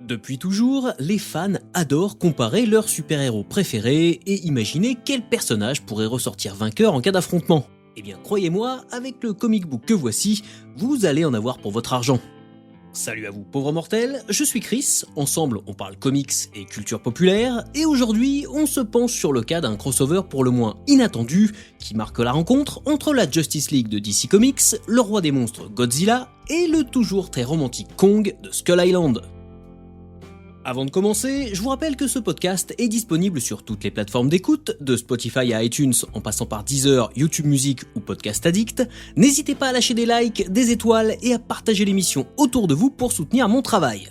Depuis toujours, les fans adorent comparer leurs super-héros préférés et imaginer quel personnage pourrait ressortir vainqueur en cas d'affrontement. Eh bien croyez-moi, avec le comic book que voici, vous allez en avoir pour votre argent. Salut à vous pauvres mortels, je suis Chris, ensemble on parle comics et culture populaire, et aujourd'hui on se penche sur le cas d'un crossover pour le moins inattendu, qui marque la rencontre entre la Justice League de DC Comics, le roi des monstres Godzilla, et le toujours très romantique Kong de Skull Island. Avant de commencer, je vous rappelle que ce podcast est disponible sur toutes les plateformes d'écoute, de Spotify à iTunes en passant par Deezer, YouTube Music ou Podcast Addict. N'hésitez pas à lâcher des likes, des étoiles et à partager l'émission autour de vous pour soutenir mon travail.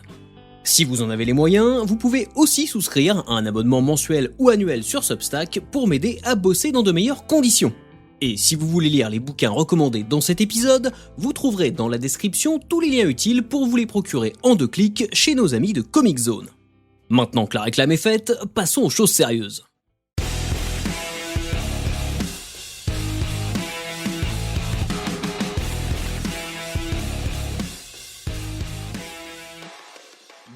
Si vous en avez les moyens, vous pouvez aussi souscrire à un abonnement mensuel ou annuel sur Substack pour m'aider à bosser dans de meilleures conditions. Et si vous voulez lire les bouquins recommandés dans cet épisode, vous trouverez dans la description tous les liens utiles pour vous les procurer en 2 clics chez nos amis de Comic Zone. Maintenant que la réclame est faite, passons aux choses sérieuses.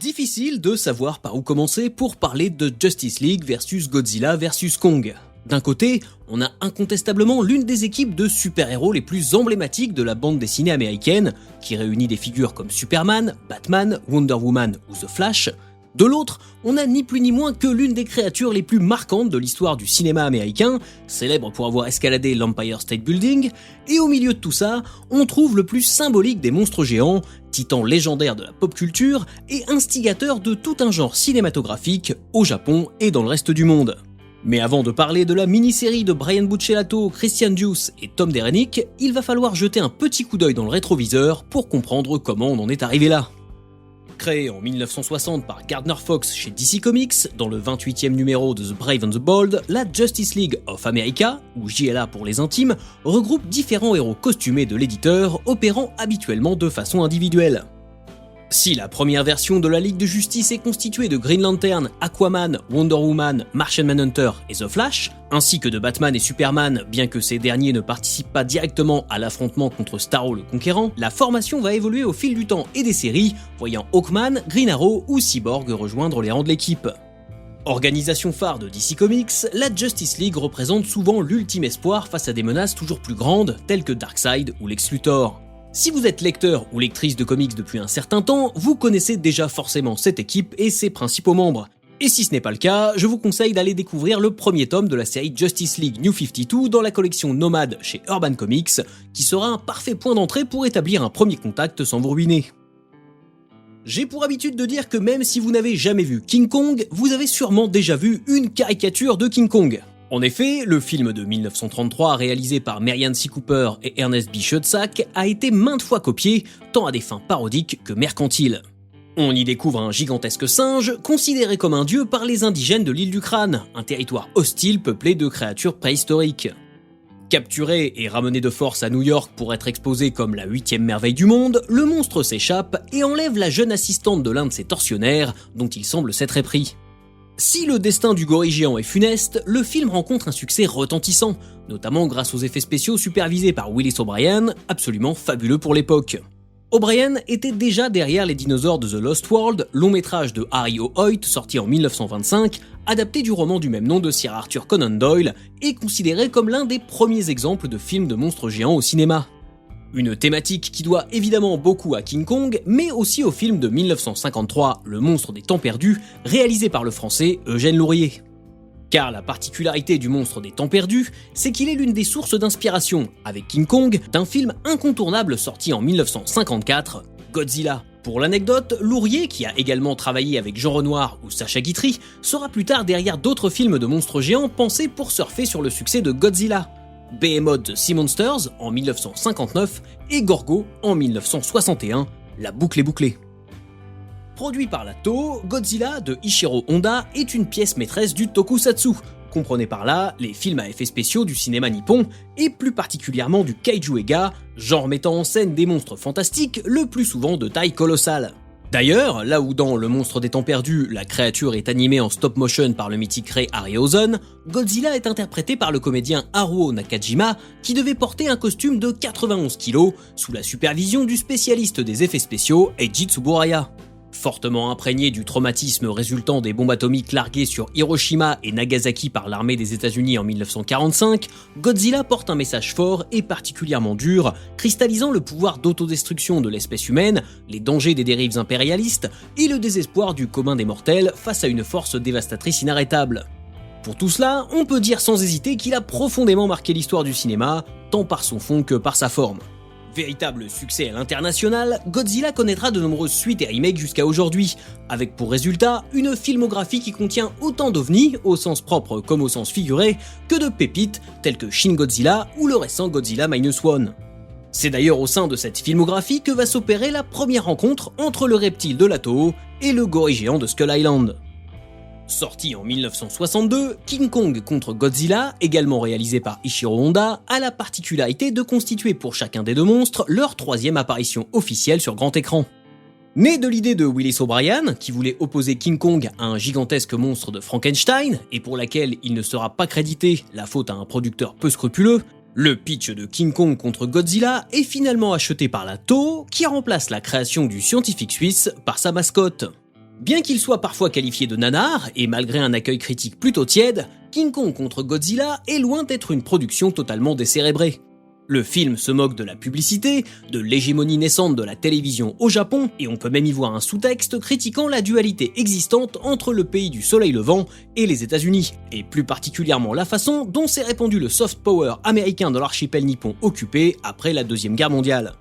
Difficile de savoir par où commencer pour parler de Justice League versus Godzilla versus Kong. D'un côté, on a incontestablement l'une des équipes de super-héros les plus emblématiques de la bande dessinée américaine, qui réunit des figures comme Superman, Batman, Wonder Woman ou The Flash. De l'autre, on a ni plus ni moins que l'une des créatures les plus marquantes de l'histoire du cinéma américain, célèbre pour avoir escaladé l'Empire State Building, et au milieu de tout ça, on trouve le plus symbolique des monstres géants, titan légendaire de la pop culture et instigateur de tout un genre cinématographique au Japon et dans le reste du monde. Mais avant de parler de la mini-série de Brian Buccellato, Christian Duce et Tom Derenick, il va falloir jeter un petit coup d'œil dans le rétroviseur pour comprendre comment on en est arrivé là. Créé en 1960 par Gardner Fox chez DC Comics, dans le 28e numéro de The Brave and the Bold, la Justice League of America, ou JLA pour les intimes, regroupe différents héros costumés de l'éditeur, opérant habituellement de façon individuelle. Si la première version de la Ligue de Justice est constituée de Green Lantern, Aquaman, Wonder Woman, Martian Manhunter et The Flash, ainsi que de Batman et Superman, bien que ces derniers ne participent pas directement à l'affrontement contre Starro le Conquérant, la formation va évoluer au fil du temps et des séries, voyant Hawkman, Green Arrow ou Cyborg rejoindre les rangs de l'équipe. Organisation phare de DC Comics, la Justice League représente souvent l'ultime espoir face à des menaces toujours plus grandes, telles que Darkseid ou Lex Luthor. Si vous êtes lecteur ou lectrice de comics depuis un certain temps, vous connaissez déjà forcément cette équipe et ses principaux membres. Et si ce n'est pas le cas, je vous conseille d'aller découvrir le premier tome de la série Justice League New 52 dans la collection Nomad chez Urban Comics, qui sera un parfait point d'entrée pour établir un premier contact sans vous ruiner. J'ai pour habitude de dire que même si vous n'avez jamais vu King Kong, vous avez sûrement déjà vu une caricature de King Kong. En effet, le film de 1933 réalisé par Merian C. Cooper et Ernest B. Schoedsack a été maintes fois copié, tant à des fins parodiques que mercantiles. On y découvre un gigantesque singe, considéré comme un dieu par les indigènes de l'île du Crâne, un territoire hostile peuplé de créatures préhistoriques. Capturé et ramené de force à New York pour être exposé comme la 8e merveille du monde, le monstre s'échappe et enlève la jeune assistante de l'un de ses tortionnaires, dont il semble s'être épris. Si le destin du gorille géant est funeste, le film rencontre un succès retentissant, notamment grâce aux effets spéciaux supervisés par Willis O'Brien, absolument fabuleux pour l'époque. O'Brien était déjà derrière Les dinosaures de The Lost World, long métrage de Harry O. Hoyt sorti en 1925, adapté du roman du même nom de Sir Arthur Conan Doyle, et considéré comme l'un des premiers exemples de films de monstres géants au cinéma. Une thématique qui doit évidemment beaucoup à King Kong, mais aussi au film de 1953, Le monstre des temps perdus, réalisé par le français Eugène Lourier. Car la particularité du monstre des temps perdus, c'est qu'il est l'une des sources d'inspiration, avec King Kong, d'un film incontournable sorti en 1954, Godzilla. Pour l'anecdote, Lourier, qui a également travaillé avec Jean Renoir ou Sacha Guitry, sera plus tard derrière d'autres films de monstres géants pensés pour surfer sur le succès de Godzilla. Behemoth The Sea Monsters en 1959 et Gorgo en 1961, la boucle est bouclée. Produit par la Toho, Godzilla de Ishiro Honda est une pièce maîtresse du tokusatsu, comprenez par là les films à effets spéciaux du cinéma nippon et plus particulièrement du kaiju ega, genre mettant en scène des monstres fantastiques le plus souvent de taille colossale. D'ailleurs, là où dans Le monstre des temps perdus, la créature est animée en stop motion par le mythique Ray Harryhausen, Godzilla est interprété par le comédien Haruo Nakajima qui devait porter un costume de 91 kg sous la supervision du spécialiste des effets spéciaux Eiji Tsuburaya. Fortement imprégné du traumatisme résultant des bombes atomiques larguées sur Hiroshima et Nagasaki par l'armée des États-Unis en 1945, Godzilla porte un message fort et particulièrement dur, cristallisant le pouvoir d'autodestruction de l'espèce humaine, les dangers des dérives impérialistes et le désespoir du commun des mortels face à une force dévastatrice inarrêtable. Pour tout cela, on peut dire sans hésiter qu'il a profondément marqué l'histoire du cinéma, tant par son fond que par sa forme. Véritable succès à l'international, Godzilla connaîtra de nombreuses suites et remakes jusqu'à aujourd'hui, avec pour résultat une filmographie qui contient autant d'ovnis, au sens propre comme au sens figuré, que de pépites telles que Shin Godzilla ou le récent Godzilla Minus One. C'est d'ailleurs au sein de cette filmographie que va s'opérer la première rencontre entre le reptile de la Toho et le gorille géant de Skull Island. Sorti en 1962, King Kong contre Godzilla, également réalisé par Ishiro Honda, a la particularité de constituer pour chacun des deux monstres leur troisième apparition officielle sur grand écran. Né de l'idée de Willis O'Brien, qui voulait opposer King Kong à un gigantesque monstre de Frankenstein, et pour laquelle il ne sera pas crédité, la faute à un producteur peu scrupuleux, le pitch de King Kong contre Godzilla est finalement acheté par la Toho, qui remplace la création du scientifique suisse par sa mascotte. Bien qu'il soit parfois qualifié de nanar, et malgré un accueil critique plutôt tiède, King Kong contre Godzilla est loin d'être une production totalement décérébrée. Le film se moque de la publicité, de l'hégémonie naissante de la télévision au Japon, et on peut même y voir un sous-texte critiquant la dualité existante entre le pays du soleil levant et les États-Unis, et plus particulièrement la façon dont s'est répandu le soft power américain dans l'archipel nippon occupé après la Deuxième Guerre mondiale.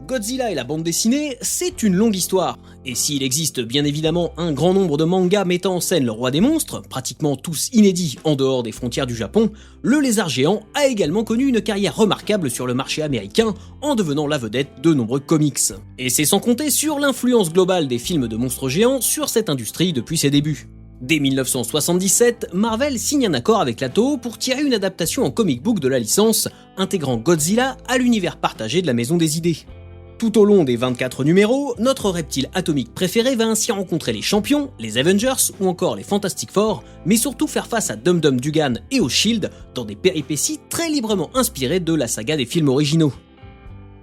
Godzilla et la bande dessinée, c'est une longue histoire, et s'il existe bien évidemment un grand nombre de mangas mettant en scène le roi des monstres, pratiquement tous inédits en dehors des frontières du Japon, le lézard géant a également connu une carrière remarquable sur le marché américain en devenant la vedette de nombreux comics. Et c'est sans compter sur l'influence globale des films de monstres géants sur cette industrie depuis ses débuts. Dès 1977, Marvel signe un accord avec la Toho pour tirer une adaptation en comic book de la licence, intégrant Godzilla à l'univers partagé de la Maison des Idées. Tout au long des 24 numéros, notre reptile atomique préféré va ainsi rencontrer les champions, les Avengers ou encore les Fantastic Four, mais surtout faire face à Dum-Dum Dugan et au Shield dans des péripéties très librement inspirées de la saga des films originaux.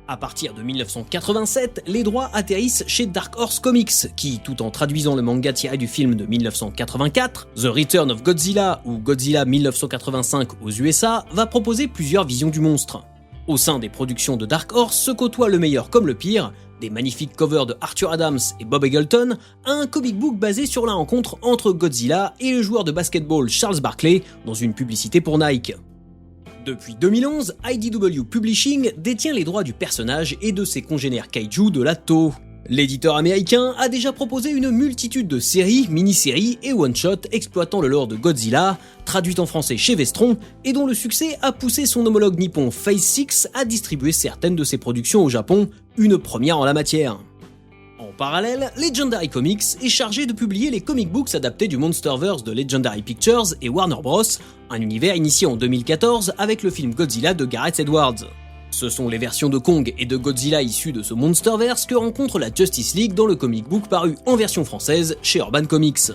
À partir de 1987, les droits atterrissent chez Dark Horse Comics, qui, tout en traduisant le manga tiré du film de 1984, The Return of Godzilla ou Godzilla 1985 aux USA, va proposer plusieurs visions du monstre. Au sein des productions de Dark Horse se côtoient le meilleur comme le pire, des magnifiques covers de Arthur Adams et Bob Eggleton, à un comic book basé sur la rencontre entre Godzilla et le joueur de basketball Charles Barkley dans une publicité pour Nike. Depuis 2011, IDW Publishing détient les droits du personnage et de ses congénères kaiju de la Toho. L'éditeur américain a déjà proposé une multitude de séries, mini-séries et one-shots exploitant le lore de Godzilla, traduites en français chez Vestron, et dont le succès a poussé son homologue nippon Phase 6 à distribuer certaines de ses productions au Japon, une première en la matière. En parallèle, Legendary Comics est chargé de publier les comic books adaptés du Monsterverse de Legendary Pictures et Warner Bros., un univers initié en 2014 avec le film Godzilla de Gareth Edwards. Ce sont les versions de Kong et de Godzilla issues de ce Monsterverse que rencontre la Justice League dans le comic book paru en version française chez Urban Comics.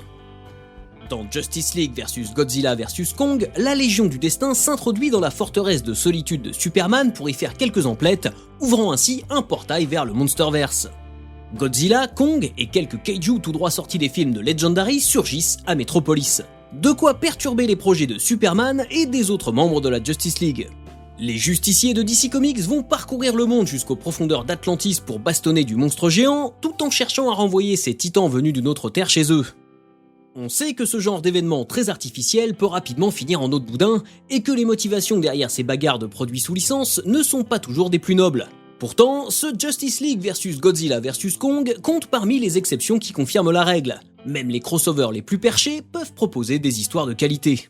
Dans Justice League vs Godzilla vs Kong, la Légion du Destin s'introduit dans la forteresse de solitude de Superman pour y faire quelques emplettes, ouvrant ainsi un portail vers le Monsterverse. Godzilla, Kong et quelques kaiju tout droit sortis des films de Legendary surgissent à Metropolis. De quoi perturber les projets de Superman et des autres membres de la Justice League. Les justiciers de DC Comics vont parcourir le monde jusqu'aux profondeurs d'Atlantis pour bastonner du monstre géant, tout en cherchant à renvoyer ces titans venus d'une autre terre chez eux. On sait que ce genre d'événement très artificiel peut rapidement finir en eau de boudin, et que les motivations derrière ces bagarres de produits sous licence ne sont pas toujours des plus nobles. Pourtant, ce Justice League vs Godzilla vs Kong compte parmi les exceptions qui confirment la règle. Même les crossovers les plus perchés peuvent proposer des histoires de qualité.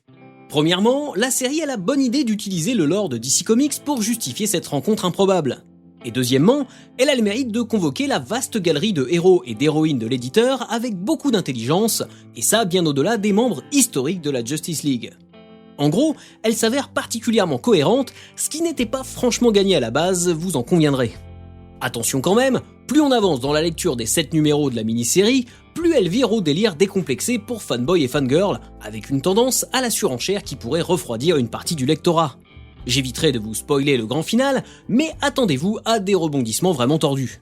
Premièrement, la série a la bonne idée d'utiliser le lore de DC Comics pour justifier cette rencontre improbable. Et deuxièmement, elle a le mérite de convoquer la vaste galerie de héros et d'héroïnes de l'éditeur avec beaucoup d'intelligence, et ça bien au-delà des membres historiques de la Justice League. En gros, elle s'avère particulièrement cohérente, ce qui n'était pas franchement gagné à la base, vous en conviendrez. Attention quand même, plus on avance dans la lecture des 7 numéros de la mini-série, plus elle vire au délire décomplexé pour fanboy et fangirl, avec une tendance à la surenchère qui pourrait refroidir une partie du lectorat. J'éviterai de vous spoiler le grand final, mais attendez-vous à des rebondissements vraiment tordus.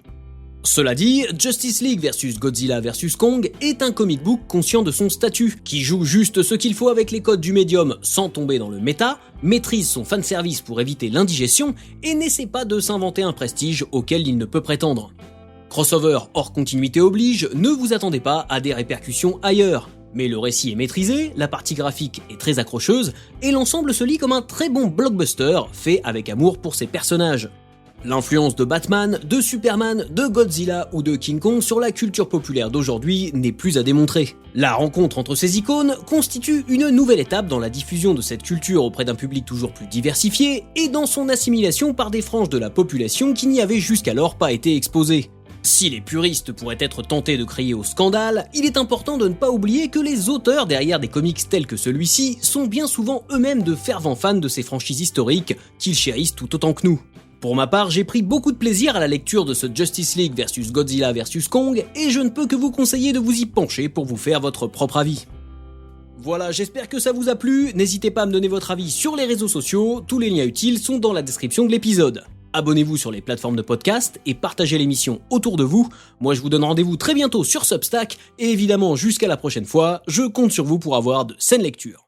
Cela dit, Justice League vs Godzilla vs Kong est un comic book conscient de son statut, qui joue juste ce qu'il faut avec les codes du médium sans tomber dans le méta, maîtrise son fanservice pour éviter l'indigestion et n'essaie pas de s'inventer un prestige auquel il ne peut prétendre. Crossover hors continuité oblige, ne vous attendez pas à des répercussions ailleurs. Mais le récit est maîtrisé, la partie graphique est très accrocheuse, et l'ensemble se lit comme un très bon blockbuster fait avec amour pour ses personnages. L'influence de Batman, de Superman, de Godzilla ou de King Kong sur la culture populaire d'aujourd'hui n'est plus à démontrer. La rencontre entre ces icônes constitue une nouvelle étape dans la diffusion de cette culture auprès d'un public toujours plus diversifié et dans son assimilation par des franges de la population qui n'y avaient jusqu'alors pas été exposées. Si les puristes pourraient être tentés de crier au scandale, il est important de ne pas oublier que les auteurs derrière des comics tels que celui-ci sont bien souvent eux-mêmes de fervents fans de ces franchises historiques qu'ils chérissent tout autant que nous. Pour ma part, j'ai pris beaucoup de plaisir à la lecture de ce Justice League vs Godzilla vs Kong et je ne peux que vous conseiller de vous y pencher pour vous faire votre propre avis. Voilà, j'espère que ça vous a plu, n'hésitez pas à me donner votre avis sur les réseaux sociaux, tous les liens utiles sont dans la description de l'épisode. Abonnez-vous sur les plateformes de podcast et partagez l'émission autour de vous. Moi je vous donne rendez-vous très bientôt sur Substack et évidemment jusqu'à la prochaine fois, je compte sur vous pour avoir de saines lectures.